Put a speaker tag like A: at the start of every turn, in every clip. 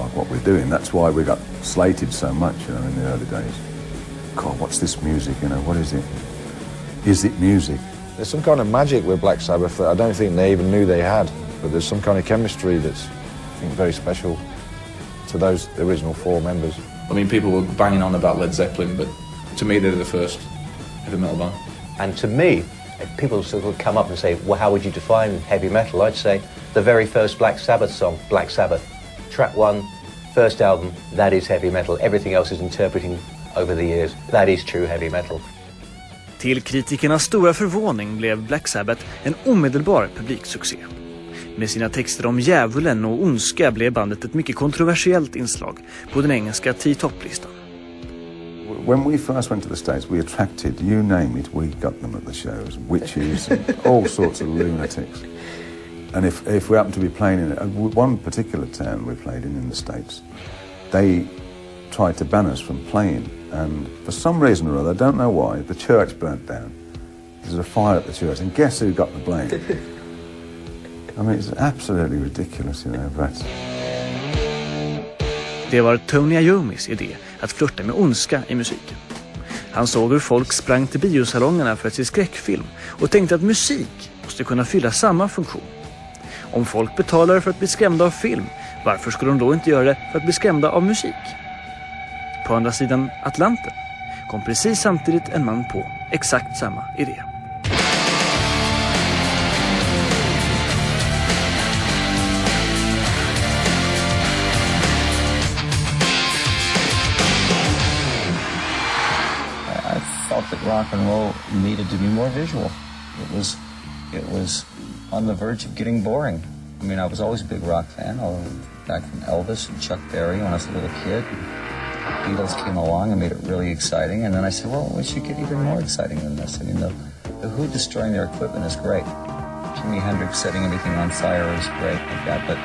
A: like what we're doing. That's why we got slated so much, you know, in the early days. God, what's this music, you know, what is it? Is it music?
B: There's some kind of magic with Black Sabbath that I don't think they even knew they had, but there's some kind of chemistry that's, I think, very special to those original four members.
C: I mean, people were banging on about Led Zeppelin, but to me, they're the first heavy metal band.
D: And to me, if people sort of come up and say, well, how would you define heavy metal? I'd say the very first Black Sabbath song, Black Sabbath. Track 1, first album, that is heavy metal. Everything else is interpreting over the years. That is true heavy metal.
E: Till kritikernas stora förvåning blev Black Sabbath en omedelbar publiksuccé. Med sina texter om djävulen och ondska blev bandet ett mycket kontroversiellt inslag på den engelska T-top-listan.
A: When we first went to the States, we attracted, you name it, we got them at the shows, witches, all sorts of lunatics. And if we happened to be playing in one particular town we played in the States, they tried to ban us from playing. And for some reason or other, I don't know why, the church burnt down. There's a fire at the church, and guess who got the blame? I mean, it's absolutely ridiculous, you know, but...
E: Det var Tony Iommis idé att flirta med ondska i musiken. Han såg hur folk sprang till biosalongerna för att se skräckfilm och tänkte att musik måste kunna fylla samma funktion. Om folk betalar för att bli skrämda av film, varför skulle de då inte göra det för att bli skrämda av musik? På andra sidan Atlanten kom precis samtidigt en man på exakt samma idé.
F: I felt that rock and roll needed to be more visual. It was on the verge of getting boring. I mean, I was always a big rock fan, back from Elvis and Chuck Berry when I was a little kid. Beatles came along and made it really exciting, and then I said, well, we should get even more exciting than this. I mean, the Who destroying their equipment is great. Jimi Hendrix setting everything on fire is great like that, but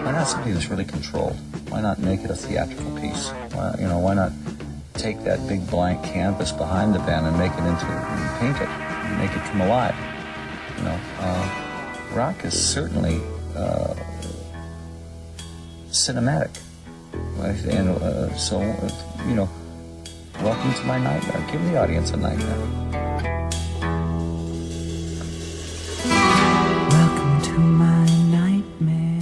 F: why not something that's really controlled? Why not make it a theatrical piece? Why not take that big blank canvas behind the band and make it into, and paint it, and make it come alive? Rock is certainly cinematic. And so, welcome to my nightmare. Give the audience a nightmare.
G: Welcome to my nightmare.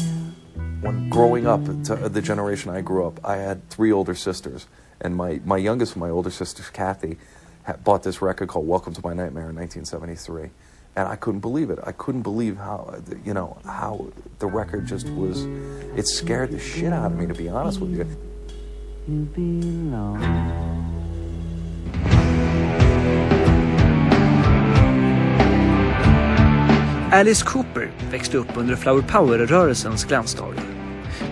H: When growing up, to the generation I grew up, I had 3 older sisters. And my youngest of my older sisters, Kathy, bought this record called Welcome to My Nightmare in 1973. And I couldn't believe it. I couldn't believe how the record just was... It scared the shit out of me, to be honest with you.
G: You belong.
E: Alice Cooper växte upp under Flower Power-rörelsens glansdagar.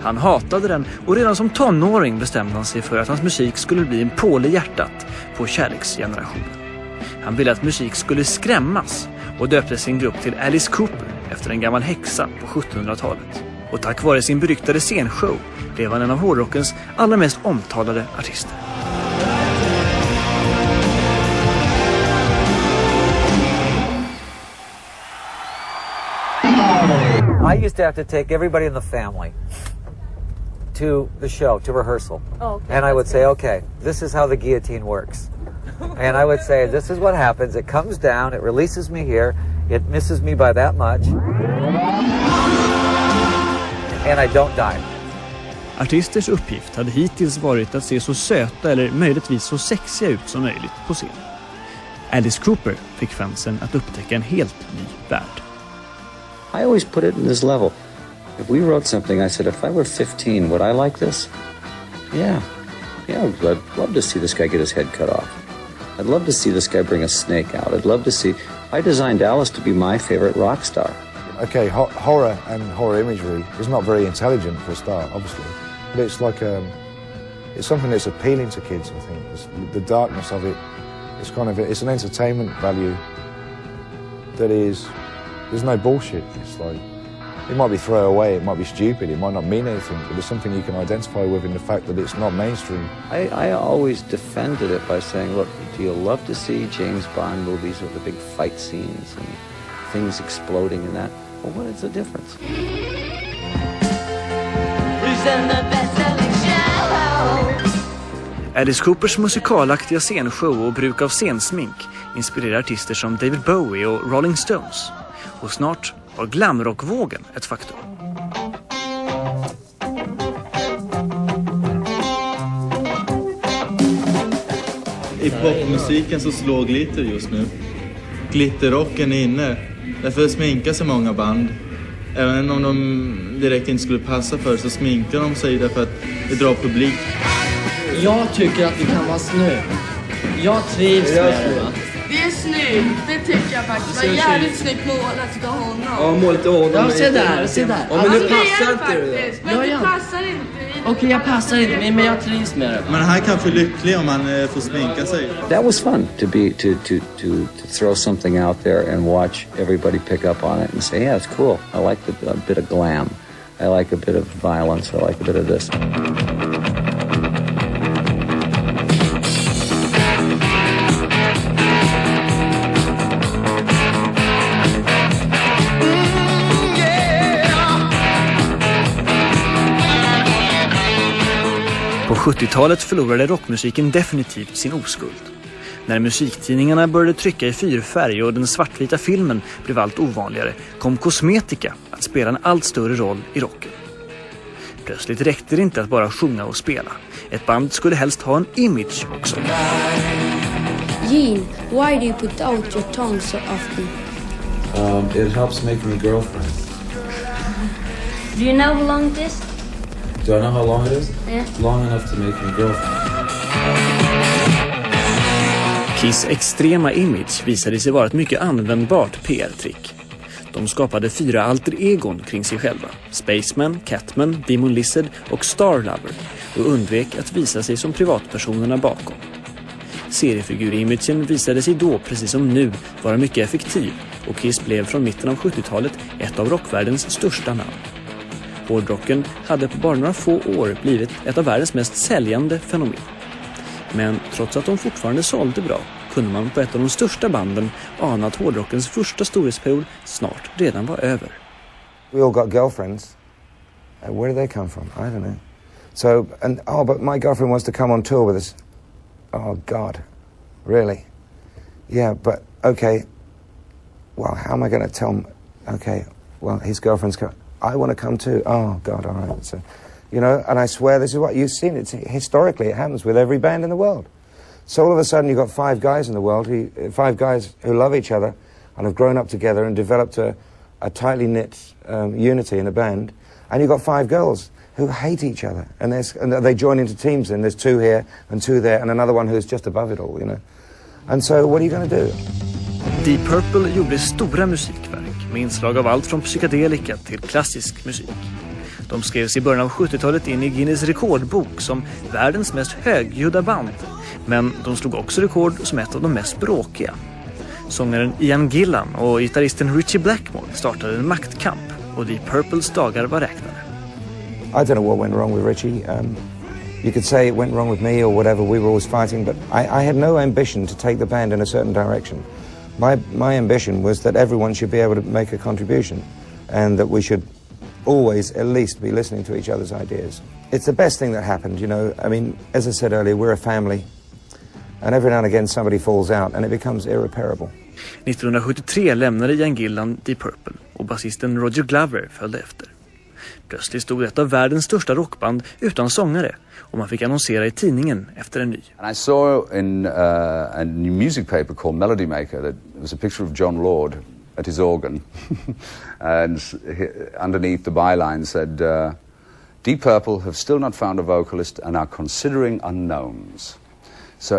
E: Han hatade den och redan som tonåring bestämde han sig för att hans musik skulle bli en påle i hjärtat på kärleksgenerationen. Han ville att musik skulle skrämmas och döpte sin grupp till Alice Cooper efter en gammal häxa på 1700-talet. Och tack vare sin beryktade scenshow blev han en av hårdrockens allra mest omtalade artister.
D: I used to have to take everybody in the family to the show, to rehearsal.
I: Oh, okay.
D: And I would say, okay, this is how the guillotine works. And I would say, this is what happens. It comes down, it releases me here, it misses me by that much, and I don't die.
E: Artisters uppgift hade hittills varit att se så söta eller möjligtvis så sexiga ut som möjligt på scen. Alice Cooper fick fansen att upptäcka en helt ny värld.
F: I always put it in this level. If we wrote something, I said, if I were 15, would I like this? Yeah, I'd love to see this guy get his head cut off. I'd love to see this guy bring a snake out. I'd love to see... I designed Alice to be my favorite rock star.
B: Okay, horror and horror imagery is not very intelligent for a start, obviously. But it's like, it's something that's appealing to kids, I think. The darkness of it, it's an entertainment value that is... There's no bullshit. It's like... It might be throwaway, it might be stupid, it might not mean anything, but there's something you can identify with in the fact that it's not mainstream.
F: I always defended it by saying, look, do you love to see James Bond movies with the big fight scenes and things exploding and that? Well, what is the difference?
G: Is
E: Alice Coopers musikalaktiga scenshow och bruk av scensmink inspirerar artister som David Bowie och Rolling Stones. Och snart var glamrockvågen ett faktum.
I: I popmusiken så slår glitter just nu. Glitterrocken är inne. Därför sminkar sig många band. Även om de direkt inte skulle passa för så sminkar de sig därför att det drar publik.
J: Jag tycker att det kan vara snö. Jag trivs med det, va?
K: Det är snyggt, det tycker jag faktiskt. Det var jävligt snyggt målat av honom.
J: Ja, målet av honom. Ja, se där, se där. Ja, men det passar inte det.
K: Men det passar inte.
J: Okej, jag passar inte, men jag trivs med det.
I: Men han kan få lycklig om han får sminka sig.
F: That was fun to throw something out there and watch everybody pick up on it and say, yeah, it's cool. I like a bit of glam. I like a bit of violence. I like a bit of this.
E: På 70-talet förlorade rockmusiken definitivt sin oskuld. När musiktidningarna började trycka i fyrfärg och den svartvita filmen blev allt ovanligare kom kosmetika att spela en allt större roll i rocken. Plötsligt räckte det inte att bara sjunga och spela. Ett band skulle helst ha en image också.
L: Gene, why do you put out your tongue so often?
M: It helps make me girlfriend.
L: Do you know how long it is?
M: Do I know how long it is?
L: Yeah.
M: Long enough to make me girlfriend.
E: Kiss extrema image visade sig vara ett mycket användbart PR-trick. De skapade 4 alter-egon kring sig själva. Spaceman, Catman, Demon Lizard och Starlover och undvek att visa sig som privatpersonerna bakom. Seriefigur-imagen visade sig då, precis som nu, vara mycket effektiv och Kiss blev från mitten av 70-talet ett av rockvärldens största namn. Hårdrocken hade på bara några få år blivit ett av världens mest säljande fenomen. Men trots att de fortfarande sålde bra kunde man på ett av de största banden ana att hårdrockens första storhetsperiod snart redan var över.
B: We all got girlfriends. Where do they come from? I don't know. So, but my girlfriend wants to come on tour with us. Oh, God. Really? Yeah, but, okay. Well, how am I going to tell him? Okay, well, his girlfriend's coming. I want to come too. Oh, God, all right. So, you know, and I swear this is what you've seen. It's historically, it happens with every band in the world. So all of a sudden you've got 5 guys in the world, 5 guys who love each other and have grown up together and developed a tightly knit unity in a band. And you've got 5 girls who hate each other. And they join into teams, and there's 2 here and 2 there and another one who's just above it all, you know. And so what are you going to do?
E: Deep Purple gjorde stora musikverk med inslag av allt från psykedelika till klassisk musik. De skrevs i början av 70-talet in i Guinness rekordbok som världens mest högljudda band. Men de slog också rekord som ett av de mest bråkiga. Sångaren Ian Gillan och gitarristen Ritchie Blackmore startade en maktkamp och Deep Purples dagar var räknade.
B: I don't know what went wrong with Ritchie. You could say it went wrong with me or whatever. We were always fighting, but I had no ambition to take the band in a certain direction. My ambition was that everyone should be able to make a contribution and that we should always at least be listening to each other's ideas. It's the best thing that happened, you know. I mean, as I said earlier, we're a family. And every now and again somebody falls out and it becomes irreparable.
E: 1973 lämnade Ian Gillan Deep Purple och basisten Roger Glover följde efter. Plötsligt stod ett av världens största rockband utan sångare och man fick annonsera i tidningen efter en ny.
N: And I saw in a new music paper called Melody Maker that there was a picture of John Lord at his organ and underneath the byline said Deep Purple have still not found a vocalist and are considering unknowns. So